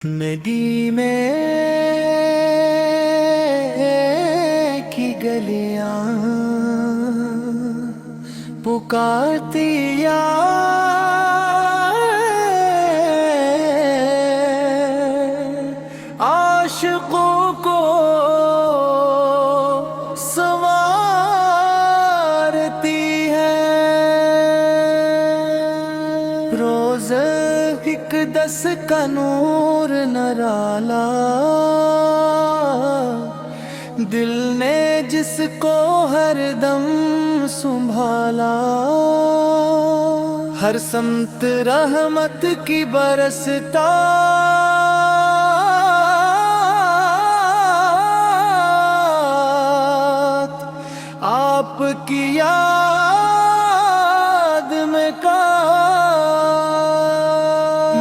नदी में की गलियां पुकारती आशिकों को संवारती है। रोज एक दस का नूर नराला दिल ने जिसको हरदम संभाला। हर समत रहमत की बरसता आपकी याद में का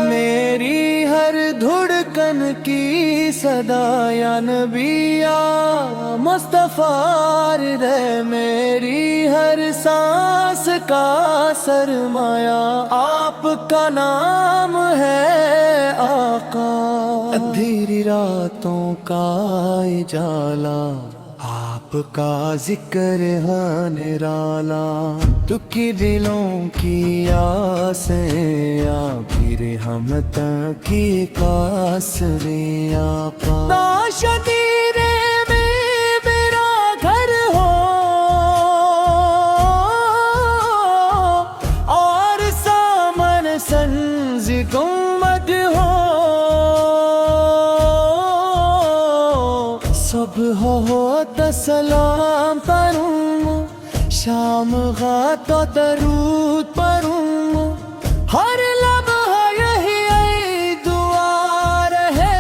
मेरी हर धुड़कन की सदा या नबिया मुस्तफा रे। मेरी हर सांस का सरमाया आपका नाम है आका। अंधेरी रातों का उजाला आपका जिक्र है निराला। दुखी दिलों की आसें या फिर हम तक की कासरे आपा। नाशदीरे में मेरा घर हो और सामन संज गुम्मद हो। सुबह हो तो सलाम पढ़ूं, शाम हो तो दरूद पढ़ूं। हर लम्हा यही दुआ रहे।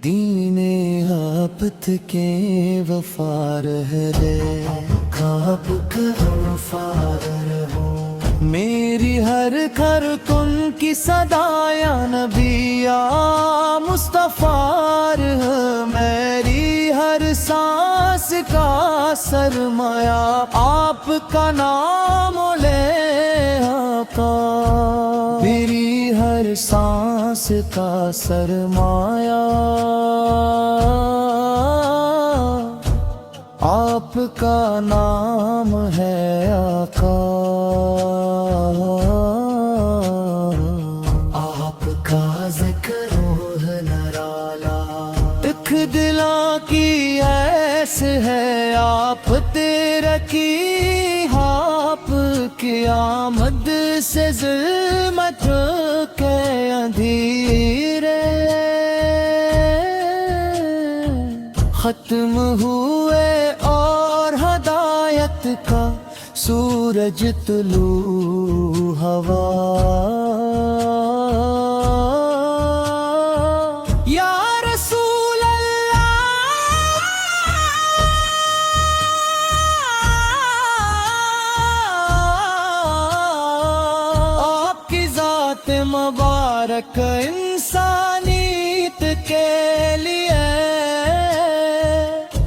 दीने आफत के वफार है खाब वफार हो। मेरी हर घर कुन की सदाया नबिया मुस्तफा है। मेरी हर सांस का सरमाया आपका नाम ले आका। मेरी हर सांस का सरमाया आपका नाम है आका। आपका जिक्र है नराला। दुख दिला की ऐस है आप तेरा की आप की आमद से ज़ुल्मत के अंधेरे खत्म हुए और हदायत का सूरज तुलू हवा। या रसूल अल्लाह आपकी ज़ात मुबारक इंसानियत के लिए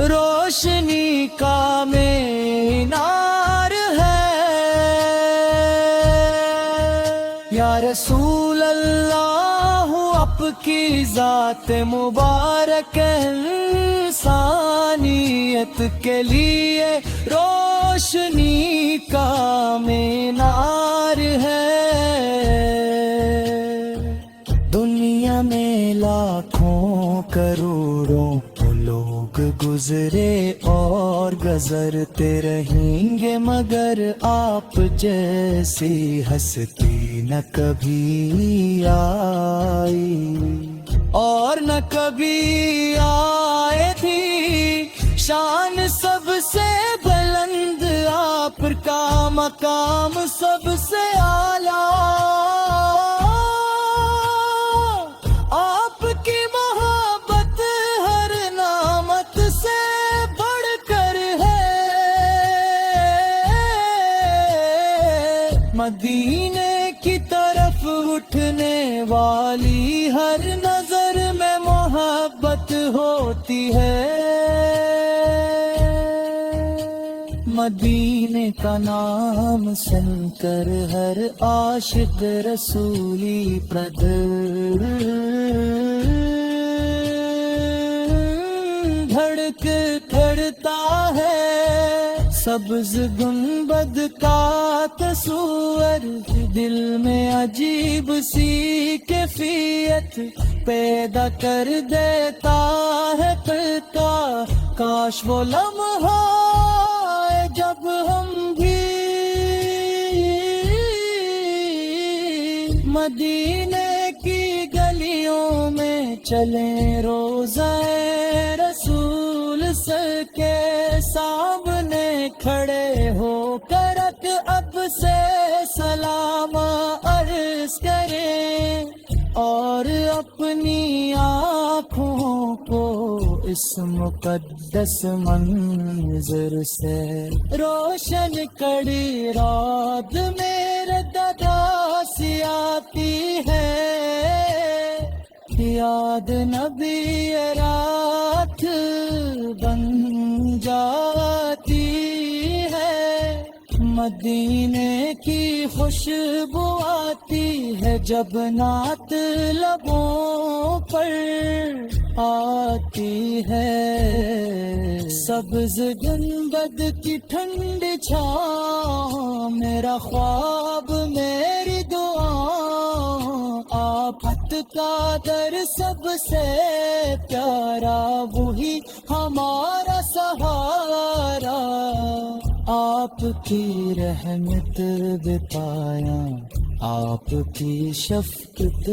रोशनी का मीनार है। या रसूल अल्लाह आपकी ज़ात मुबारक इंसानियत के लिए रोशनी का मीनार है। दुनिया में लाखों करोड़ों लोग गुजरे और गुजरते रहेंगे मगर आप जैसी हस्ती न कभी आई और न कभी आए थी। शान सबसे बुलंद आपका मकाम सबसे आला। आपकी मोहब्बत हर नामत से बढ़कर है। मदीने की तरफ उठने वाली हर नजर में मोहब्बत होती है। مدینے کا نام سن کر ہر عاشق رسولی کھڑتا ہے سبز گنبد کا تصور، دل میں عجیب سی کیفیت پیدا کر دیتا ہے پھرتا۔ کاش وہ لمحہ آئے جب ہم بھی مدینے کی گلیوں میں چلیں، روضہ رسول سر کے سامنے کھڑے ہو کر اب سے سلام عرض کریں، اور اپنی آنکھوں کو اس مقدس منظر سے روشن کڑی رات میرے دادا سی آتی ہے، یاد نبی رات بن جاتی ہے، مدینے کی خوشبو آتی ہے جب نعت لبوں پر آتی ہے، سبز گنبد کی ٹھنڈی چھاؤں میرا خواب میری دعا، آفت کا در سب سے پیارا وہی ہمارا سہارا، آپ کی رحمت بے پایاں، آپ کی شفقت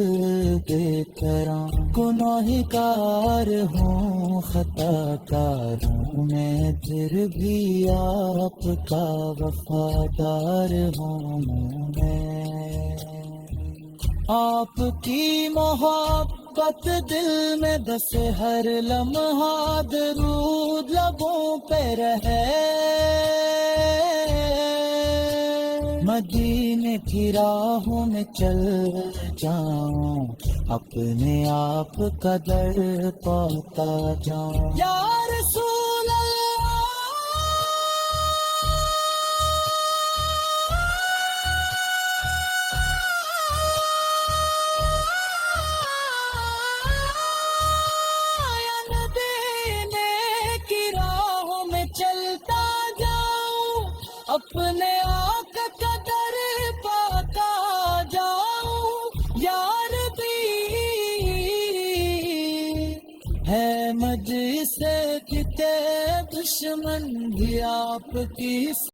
بے کراں، گناہگار ہوں خطا کار ہوں میں پھر بھی آپ کا وفادار ہوں میں، آپ کی محبت دل میں بسے ہر لمحہ درود لبوں پہ رہے، مدینے کی راہوں میں چل جاؤں، اپنے آپ کا در پاتا جاؤں، یا رسول اللہ چلتا جاؤں، اپنے آقا کا در پاتا جاؤں، یار بھی ہے مجھ سے کتے دشمن بھی آپ کی